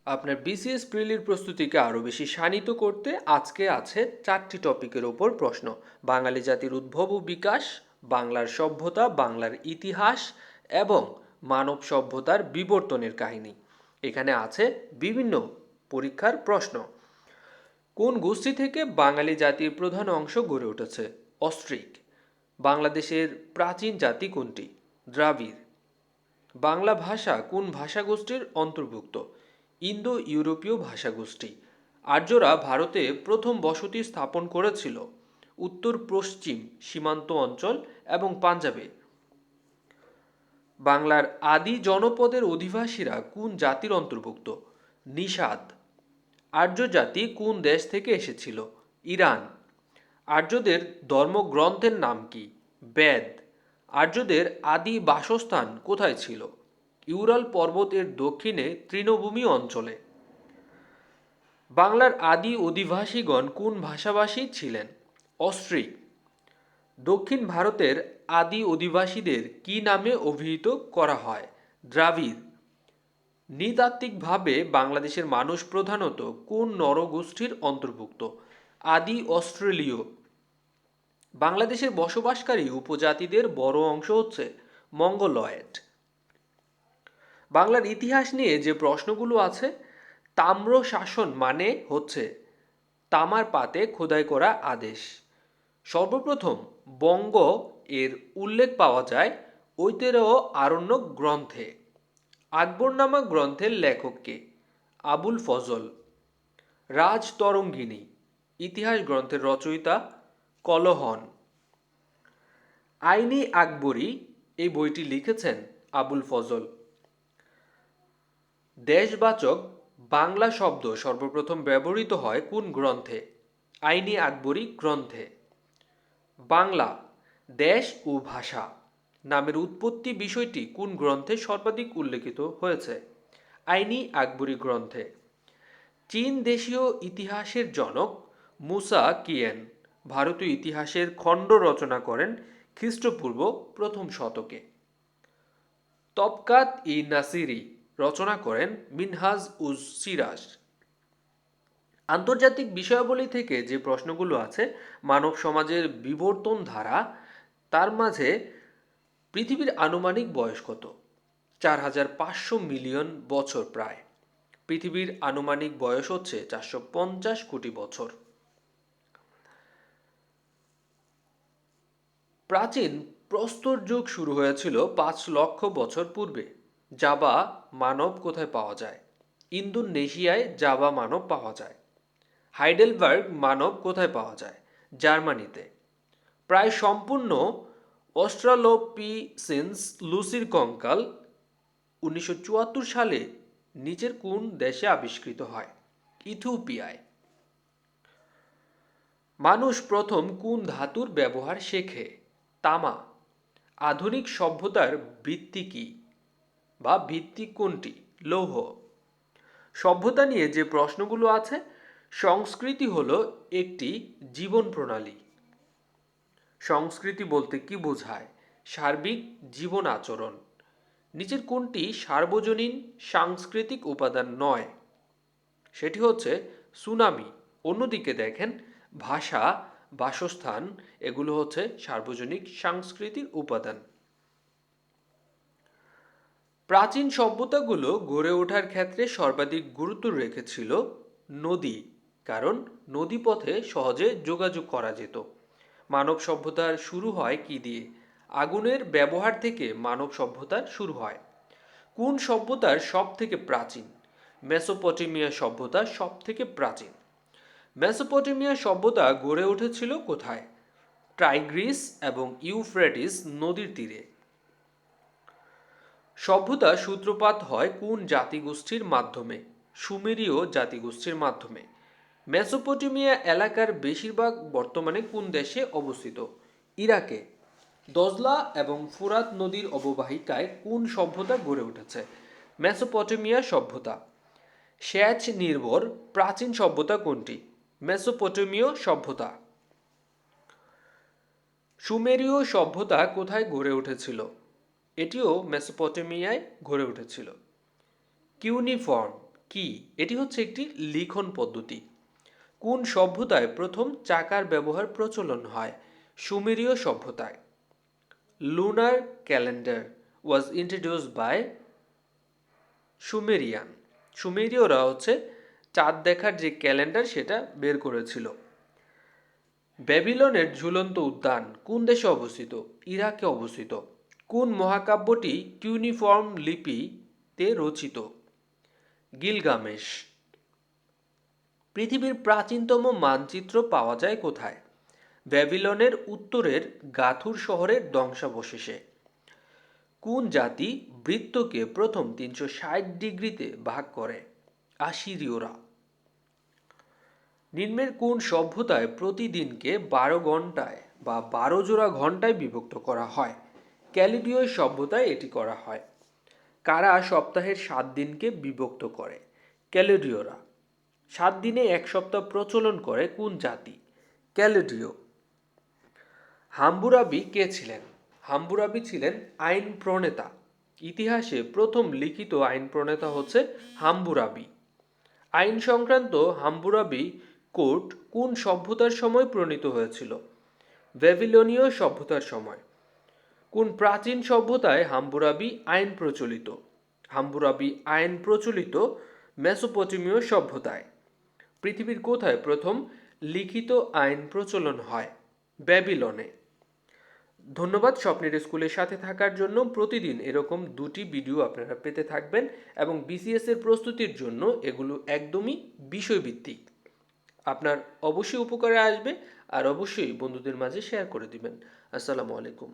আপনার বিসিএস প্রিলির প্রস্তুতিকে আরও বেশি শানিত করতে আজকে আছে 4টি টপিকের ওপর প্রশ্ন। বাঙালি জাতির উদ্ভব ও বিকাশ, বাংলার সভ্যতা, বাংলার ইতিহাস এবং মানব সভ্যতার বিবর্তনের কাহিনী। এখানে আছে বিভিন্ন পরীক্ষার প্রশ্ন। কোন গোষ্ঠী থেকে বাঙালি জাতির প্রধান অংশ গড়ে উঠেছে? অস্ট্রিক। বাংলাদেশের প্রাচীন জাতি কোনটি? দ্রাবিড়। বাংলা ভাষা কোন ভাষাগোষ্ঠীর অন্তর্ভুক্ত? ইন্দো ইউরোপীয় ভাষাগোষ্ঠী। আর্যরা ভারতে প্রথম বসতি স্থাপন করেছিল উত্তর পশ্চিম সীমান্ত অঞ্চল এবং পাঞ্জাবে। বাংলার আদি জনপদের অধিবাসীরা কোন জাতির অন্তর্ভুক্ত? নিষাদ। আর্য জাতি কোন দেশ থেকে এসেছিল? ইরান। আর্যদের ধর্মগ্রন্থের নাম কি? বেদ। আর্যদের আদি বাসস্থান কোথায় ছিল? ইউরাল পর্বতের দক্ষিণে তৃণভূমি অঞ্চলে। বাংলার আদি অধিবাসীগণ কোন ভাষাভাষী ছিলেন? অস্ট্রিক। দক্ষিণ ভারতের আদি অধিবাসীদের কি নামে অভিহিত করা হয়? দ্রাবিড়। নৃতাত্ত্বিকভাবে বাংলাদেশের মানুষ প্রধানত কোন নরগোষ্ঠীর অন্তর্ভুক্ত? আদি অস্ট্রেলীয়। বাংলাদেশের বসবাসকারী উপজাতিদের বড় অংশ হচ্ছে মঙ্গোলয়েড। বাংলার ইতিহাস নিয়ে যে প্রশ্নগুলো আছে, তাম্র শাসন মানে হচ্ছে তামার পাতে খোদাই করা আদেশ। সর্বপ্রথম বঙ্গ এর উল্লেখ পাওয়া যায় ঐতেরেয় আরণ্যক গ্রন্থে। আকবরনামা গ্রন্থের লেখক কে? আবুল ফজল। রাজতরঙ্গিনী ইতিহাস গ্রন্থের রচয়িতা কলহন। আইনি আকবরী এই বইটি লিখেছেন আবুল ফজল। দেশবাচক বাংলা শব্দ সর্বপ্রথম ব্যবহৃত হয় কোন গ্রন্থে? আইনি আকবরী গ্রন্থে। বাংলা দেশ ও ভাষা নামের উৎপত্তি বিষয়টি কোন গ্রন্থে সর্বাধিক উল্লেখিত হয়েছে? আইনি আকবরী গ্রন্থে। চীন দেশীয় ইতিহাসের জনক মুসা কিয়েন ভারতীয় ইতিহাসের খণ্ড রচনা করেন খ্রিস্টপূর্ব প্রথম শতকে। তবকাত ই নাসিরি রচনা করেন মিনহাজ উজ সিরাজ। আন্তর্জাতিক বিষয়াবলী থেকে যে প্রশ্নগুলো আছে, মানব সমাজের বিবর্তন ধারা, তার মাঝে পৃথিবীর আনুমানিক বয়স কত? 4,500 মিলিয়ন বছর প্রায়। পৃথিবীর আনুমানিক বয়স হচ্ছে 450 কোটি বছর। প্রাচীন প্রস্তর যুগ শুরু হয়েছিল 5 লক্ষ বছর পূর্বে। জাভা মানব কোথায় পাওয়া যায়? ইন্দোনেশিয়ায় জাভা মানব পাওয়া যায়। হাইডেলবার্গ মানব কোথায় পাওয়া যায়? জার্মানিতে। প্রায় সম্পূর্ণ অস্ট্রালোপিসেন্স লুসির কঙ্কাল 1974 সালে নিচের কোন দেশে আবিষ্কৃত হয়? ইথিওপিয়ায়। মানুষ প্রথম কোন ধাতুর ব্যবহার শেখে? তামা। আধুনিক সভ্যতার ভিত্তি কি বা ভিত্তি কোনটি? লৌহ। সভ্যতা নিয়ে যে প্রশ্নগুলো আছে, সংস্কৃতি হলো একটি জীবন প্রণালী। সংস্কৃতি বলতে কি বোঝায়? সার্বিক জীবন আচরণ। নিচের কোনটি সার্বজনীন সাংস্কৃতিক উপাদান নয়? সেটি হচ্ছে সুনামি। অন্যদিকে দেখেন, ভাষা, বাসস্থান এগুলো হচ্ছে সার্বজনীন সাংস্কৃতিক উপাদান। প্রাচীন সভ্যতাগুলো গড়ে ওঠার ক্ষেত্রে সর্বাধিক গুরুত্ব রেখেছিল নদী, কারণ নদীপথে সহজে যোগাযোগ করা যেত। মানব সভ্যতার শুরু হয় কি দিয়ে? আগুনের ব্যবহার থেকে মানব সভ্যতার শুরু হয়। কোন সভ্যতার সব থেকে প্রাচীন? মেসোপটেমিয়া সভ্যতা সব থেকে প্রাচীন। মেসোপটেমিয়া সভ্যতা গড়ে উঠেছিল কোথায়? টাইগ্রিস এবং ইউফ্রেটিস নদীর তীরে। সভ্যতা সূত্রপাত হয় কোন জাতিগোষ্ঠীর মাধ্যমে? সুমেরীয় জাতিগোষ্ঠীর মাধ্যমে। মেসোপটেমিয়া এলাকার বেশিরভাগ বর্তমানে কোন দেশে অবস্থিত? ইরাকে। দজলা এবং ফুরাত নদীর অববাহিকায় কোন সভ্যতা গড়ে উঠেছে? মেসোপটেমিয়া সভ্যতা। সেচ নির্ভর প্রাচীন সভ্যতা কোনটি? মেসোপটেমীয় সভ্যতা। সুমেরীয় সভ্যতা কোথায় গড়ে উঠেছিল? এটিও মেসোপটেমিয়ায় গড়ে উঠেছিল। কিউনিফর্ম কি? এটি হচ্ছে একটি লিখন পদ্ধতি। কোন সভ্যতায় প্রথম চাকার ব্যবহার প্রচলন হয়? সুমেরীয় সভ্যতায়। Lunar calendar was introduced by Sumerian. সুমেরীয়রা হচ্ছে চাঁদ দেখার যে ক্যালেন্ডার সেটা বের করেছিল। ব্যাবিলনের ঝুলন্ত উদ্যান কোন দেশে অবস্থিত? ইরাকে অবস্থিত। কোন মহাকাব্যটি কিউনিফর্ম লিপিতে রচিত? গিলগামেশ। পৃথিবীর প্রাচীনতম মানচিত্র পাওয়া যায় কোথায়? ব্যাবিলনের উত্তরের গাথুর শহরের ধ্বংসাবশেষে। কোন জাতি বৃত্তকে প্রথম 360 ডিগ্রিতে ভাগ করে? আসিরীয়রা। নিম্নের কোন সভ্যতায় প্রতিদিনকে 12 ঘন্টায় বা 12 জোড়া ঘন্টায় বিভক্ত করা হয়? ক্যালিডীয় সভ্যতায় এটি করা হয়। কারা সপ্তাহের 7 দিনকে বিভক্ত করে? ক্যালিডীয়রা। 7 দিনে এক সপ্তাহ প্রচলন করে কোন জাতি? ক্যালিডীয়। হাম্বুরাবি কে ছিলেন? হাম্বুরাবি ছিলেন আইন প্রণেতা। ইতিহাসে প্রথম লিখিত আইন প্রণেতা হচ্ছে হাম্বুরাবি। আইন সংক্রান্ত হাম্বুরাবি কোড কোন সভ্যতার সময় প্রণীত হয়েছিল? ব্যাবিলনীয় সভ্যতার সময়। কোন প্রাচীন সভ্যতায় হাম্বুরাবি আইন প্রচলিত? হাম্বুরাবি আইন প্রচলিত মেসোপটেমীয় সভ্যতায়। পৃথিবীর কোথায় প্রথম লিখিত আইন প্রচলন হয়? ব্যাবিলনে। ধন্যবাদ স্বপ্নের স্কুলের সাথে থাকার জন্য। প্রতিদিন এরকম 2টি ভিডিও আপনারা পেতে থাকবেন এবং বিসিএস এর প্রস্তুতির জন্য এগুলো একদমই বিষয়ভিত্তিক। আপনার অবশ্যই উপকারে আসবে আর অবশ্যই বন্ধুদের মাঝে শেয়ার করে দিবেন। আসসালামু আলাইকুম।